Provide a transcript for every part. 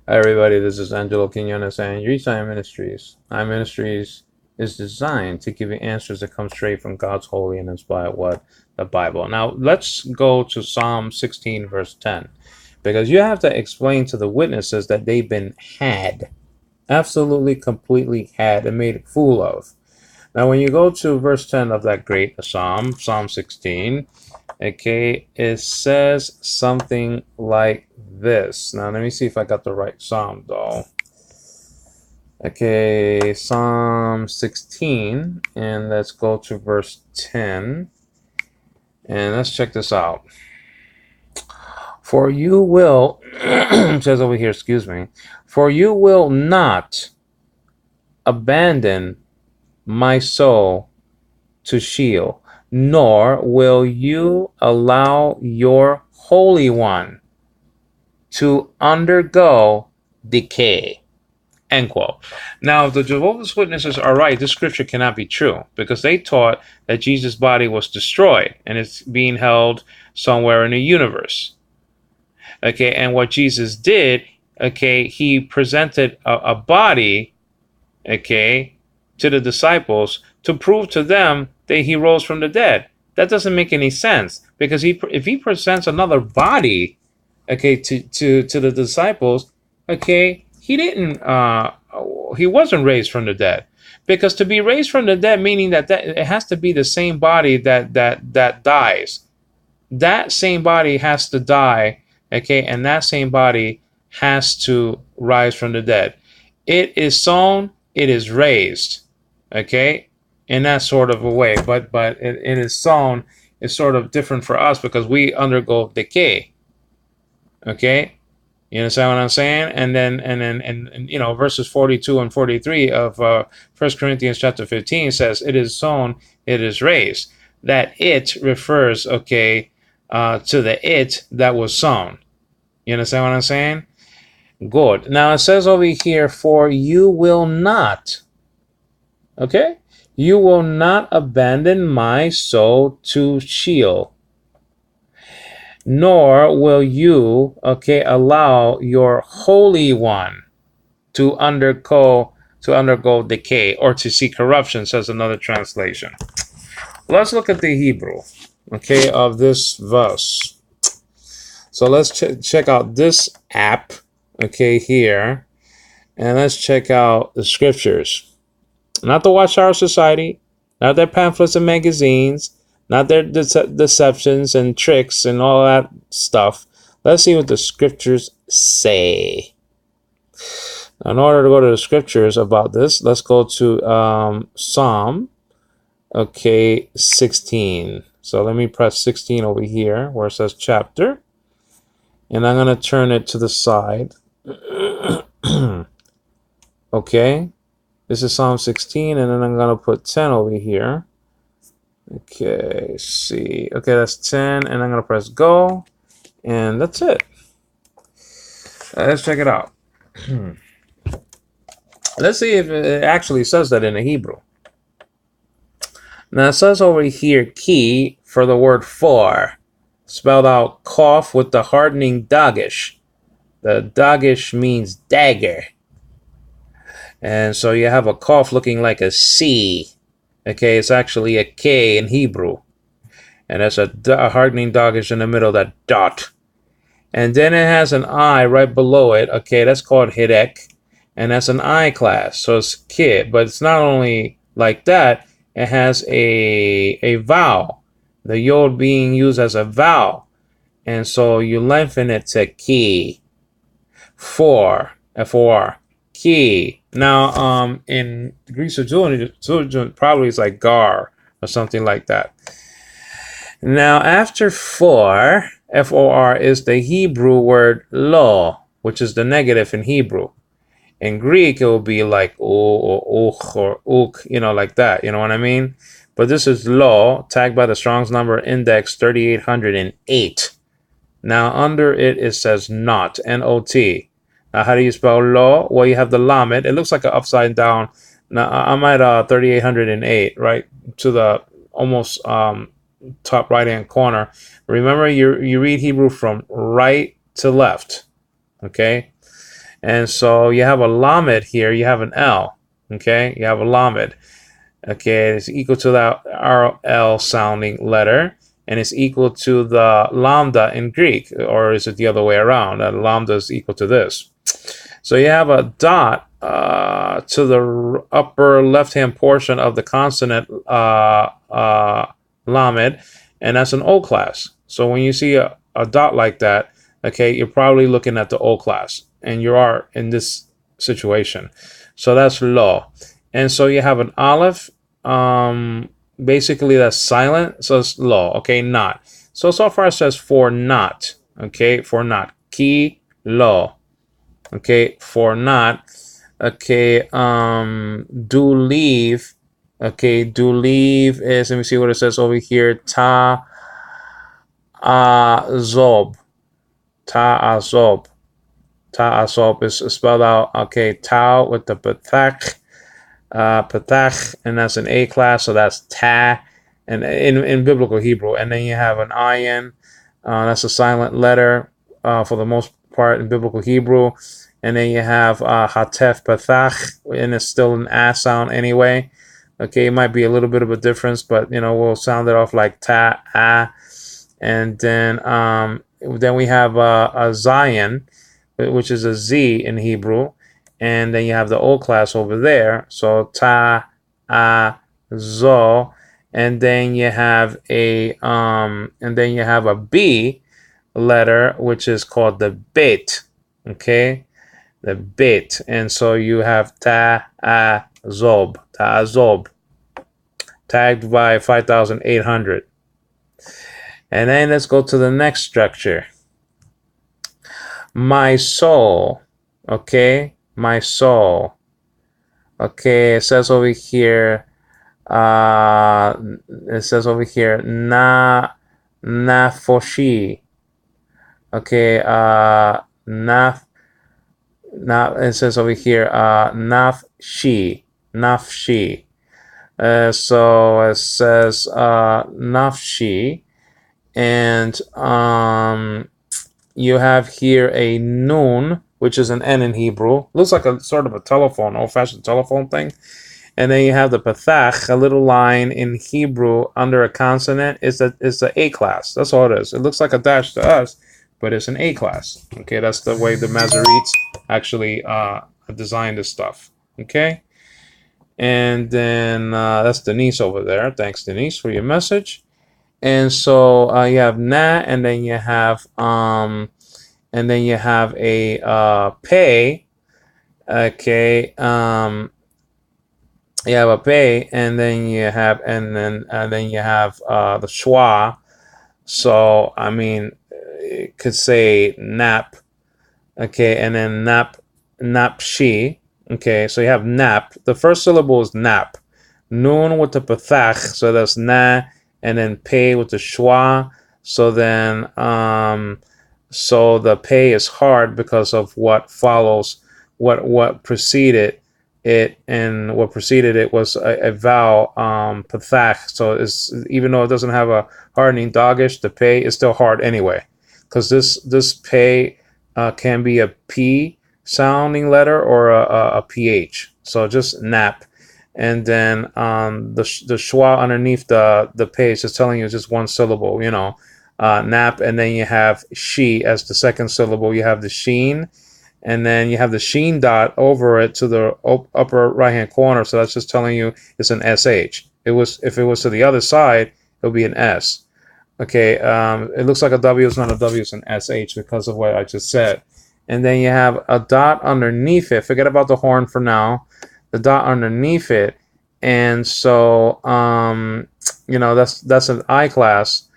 Hi everybody, this is Angelo Quinones and Reach Ministries. Ministries is designed to give you answers that come straight from God's holy and inspired word, the Bible. Now let's go to Psalm 16 verse 10, because you have to explain to the witnesses that they've been had, absolutely completely had and made a fool of. Now when you go to verse 10 of that great Psalm, Psalm 16, okay, it says something like this. Now let me see if I got the right Psalm though. Okay, Psalm 16, and let's go to verse 10, and let's check this out. For you will, it says over here, excuse me, for you will not abandon my soul to Sheol, nor will you allow your Holy One to undergo decay. End quote. Now, if the Jehovah's Witnesses are right, this scripture cannot be true, because they taught that Jesus' body was destroyed and it's being held somewhere in the universe. Okay, and what Jesus did, okay, he presented a body, okay, to the disciples to prove to them that he rose from the dead. That doesn't make any sense, because if he presents another body, okay, to the disciples, okay, he wasn't raised from the dead, because to be raised from the dead, meaning that it has to be the same body that dies. That same body has to die, okay, and that same body has to rise from the dead. It is sown, it is raised, okay, in that sort of a way. But it is sown is sort of different for us because we undergo decay, okay. You understand what I'm saying? And then you know, verses 42 and 43 of 1 Corinthians chapter 15 says, "It is sown, it is raised." That it refers, okay, to the it that was sown. You understand what I'm saying? Good. Now it says over here, "For you will not," okay, "you will not abandon my soul to Sheol, nor will you, okay, allow your Holy One to undergo decay or to see corruption," says another translation. Let's look at the Hebrew, okay, of this verse. So let's check out this app, okay, here, and let's check out the scriptures. Not the Watchtower Society, not their pamphlets and magazines, not their deceptions and tricks and all that stuff. Let's see what the scriptures say. In order to go to the scriptures about this, let's go to Psalm, okay, 16. So let me press 16 over here where it says chapter, and I'm going to turn it to the side. Okay, this is Psalm 16, and then I'm going to put 10 over here. Okay, see. Okay, that's 10, and I'm going to press go, and that's it. Let's check it out. Let's see if it actually says that in the Hebrew. Now it says over here, key for the word for, spelled out cough with the hardening dagish. The dagish means dagger. And so you have a cough looking like a C. Okay, it's actually a K in Hebrew. And that's a hardening dagish in the middle, that dot. And then it has an I right below it. Okay, that's called hidek. And that's an I class. So it's kid. But it's not only like that. It has a vowel. The yod being used as a vowel. And so you lengthen it to key. For, F-O-R. Key. Now, in Greek Septuagint, probably it's like gar or something like that. Now, after for, F-O-R, is the Hebrew word lo, which is the negative in Hebrew. In Greek, it will be like o or uch or uk, you know, like that. You know what I mean? But this is lo, tagged by the Strong's number index 3808. Now, under it, it says not, N-O-T. Now, how do you spell lo? Well, you have the lamed. It looks like an upside down. Now, I'm at 3808, right? To the almost top right-hand corner. Remember, you read Hebrew from right to left, okay? And so you have a lamed here, you have an L, okay? You have a lamed, okay? It's equal to that RL sounding letter, and it's equal to the lambda in Greek, or is it the other way around? Lambda is equal to this. So you have a dot to the upper left-hand portion of the consonant lamed, and that's an O class. So when you see a dot like that, okay, you're probably looking at the O class, and you are in this situation. So that's lo. And so you have an aleph, basically that's silent, so it's lo, okay, not. So far it says for not, okay, for not. Ki lo, okay, for not. Okay, do leave. Okay, do leave is, let me see what it says over here. Ta azob. Ta azob. Ta azob is spelled out, okay, tau with the patach, and that's an A class, so that's ta, and in biblical Hebrew. And then you have an ayin, that's a silent letter for the most part in biblical Hebrew. And then you have hatef patach, and it's still an a sound anyway. Okay, it might be a little bit of a difference, but we'll sound it off like ta, a. And then we have a Zion, which is a Z in Hebrew, and then you have the O class over there. So ta, a, zo, and then you have a B letter, which is called the bet. Okay, the bet, and so you have ta, a, zob, ta, zob, tagged by 5,800. And then let's go to the next structure. My soul, okay, my soul. Okay, it says over here, na nafoshi. Okay, it says over here, nafshi. So it says nafshi, and you have here a nun, which is an N in Hebrew. Looks like a sort of a telephone, old-fashioned telephone thing. And then you have the pathach, a little line in Hebrew under a consonant. It's a A class. That's all it is. It looks like a dash to us, but it's an A class. Okay, that's the way the Masoretes actually designed this stuff. Okay, and then that's Denise over there. Thanks, Denise, for your message. And so you have na, and then you have a pay. Okay, you have a pay, and then you have the schwa. So I mean, it could say nap. Okay, and then napshi. Okay, so you have nap. The first syllable is nap. Nun with the pathach, so that's na, and then pay with the schwa. So then so the pay is hard because of what follows, what preceded it, and what preceded it was a vowel, pathach. So it's, even though it doesn't have a hardening dogish, the pay is still hard anyway, because this pay can be a P sounding letter or a PH. So just nap. And then the schwa underneath the page is telling you just one syllable, nap. And then you have she as the second syllable. You have the sheen, and then you have the sheen dot over it to the upper right hand corner. So that's just telling you it's an SH. If it was to the other side, it would be an S. Okay, it looks like a W. It's not a W. It's an SH because of what I just said. And then you have a dot underneath it. Forget about the horn for now. The dot underneath it, and so that's an I class.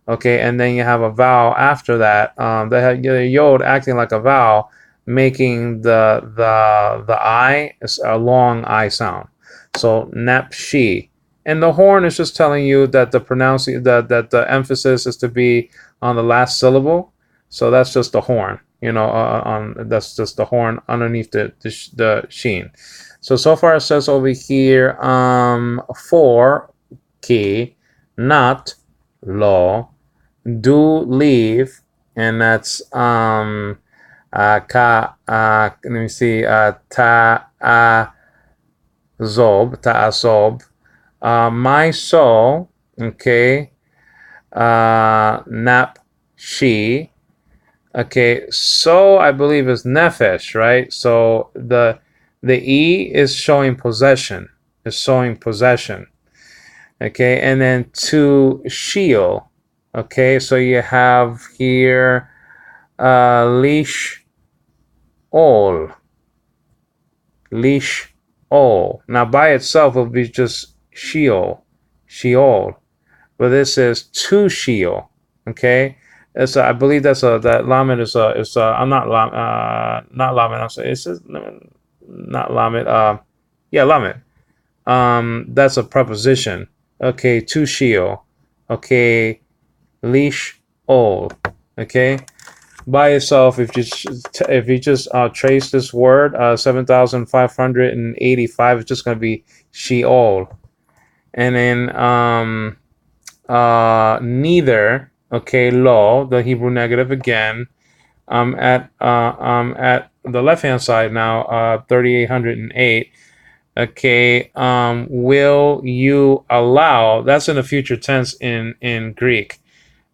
Okay, and then you have a vowel after that. The yod acting like a vowel, making the I is a long I sound. So napshi, and the horn is just telling you that that the emphasis is to be on the last syllable. So that's just the horn. That's just the horn underneath the sheen. So far it says over here, for ki, not lo, do leave, and that's Let me see. Ta'azob. My soul, okay. Nafshi. Okay, so I believe is nefesh, right? So the E is showing possession. Is showing possession. Okay, and then to shield. Okay, so you have here leash all. Leash all. Now by itself it will be just Sheol. But this is to Sheol. Okay, it's I believe that lamed is I'm not lamed. I'm sorry, it's not lamed. Yeah, lamed. That's a preposition. Okay, to Sheol. Okay, leash all. Okay, by itself, if you just trace this word 7,585, it's just going to be Sheol. And then neither, okay, lo, the Hebrew negative again. At the left hand side now, 3,808. Okay, will you allow? That's in the future tense in Greek.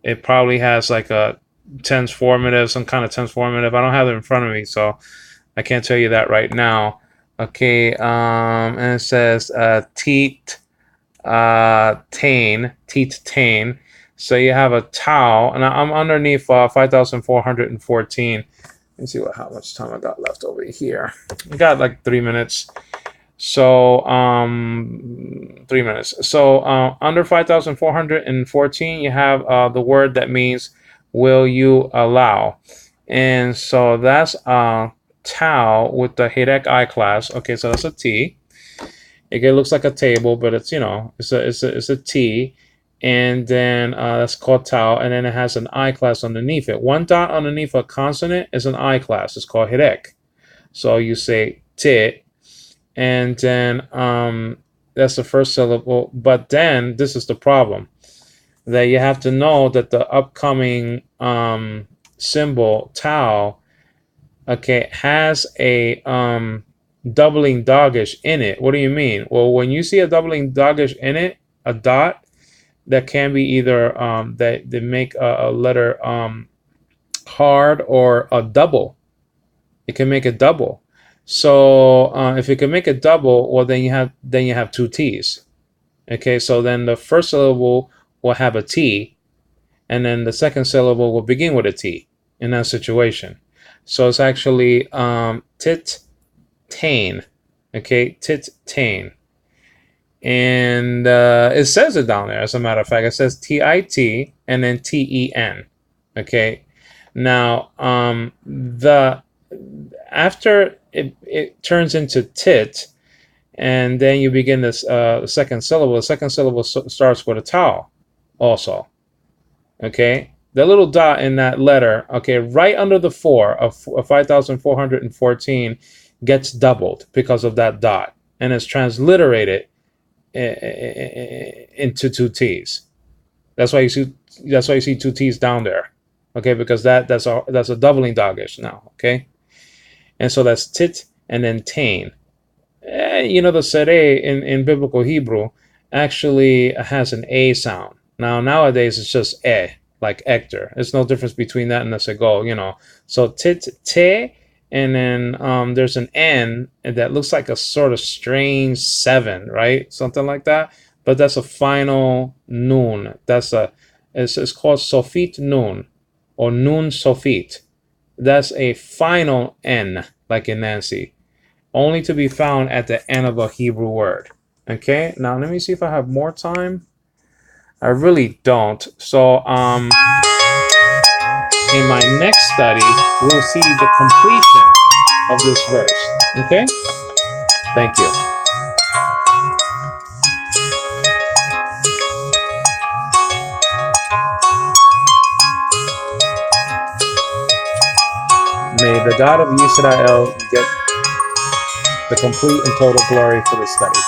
It probably has like a tense formative, some kind of tense formative. I don't have it in front of me, so I can't tell you that right now. Okay, and it says teat tain. So you have a tau, and I'm underneath 5,414. Let me see how much time I got left over here. I got like 3 minutes. So 3 minutes. So under 5,414, you have the word that means will you allow, and so that's tau with the Hidek I class. Okay, so that's a T. It looks like a table, but it's it's a T, and then that's called tau, and then it has an I class underneath it. One dot underneath a consonant is an I class. It's called Hidek. So you say tit. And then that's the first syllable. But then this is the problem, that you have to know that the upcoming symbol tau, okay, has a doubling dogish in it. What do you mean? Well, when you see a doubling dogish in it, a dot, that can be either they make a letter hard or a double. It can make a double. So if you can make a double, well, then you have two T's. Okay, so then the first syllable will have a T, and then the second syllable will begin with a T in that situation. So it's actually tit tain. Okay, tit tain, and it says it down there. As a matter of fact, it says TIT and then TEN. Okay, now after it turns into tit, and then you begin this second syllable. The second syllable starts with a tau also. Okay, the little dot in that letter, okay, right under the 4 of 5,414 gets doubled because of that dot, and it's transliterated into two T's. That's why you see two T's down there. Okay, because that's a doubling dogish now. Okay. And so that's tit and then tain. The sere in biblical Hebrew actually has an A sound. Now, nowadays, it's just like Hector. There's no difference between that and the sego, So tit, te, and then there's an N that looks like a sort of strange 7, right? Something like that. But that's a final nun. It's called sofit nun, or nun sofit. That's a final N, like in Nancy, only to be found at the end of a Hebrew word. Okay, now let me see if I have more time. I really don't. So in my next study, we'll see the completion of this verse. Okay? Thank you. May the God of Yisrael get the complete and total glory for the study.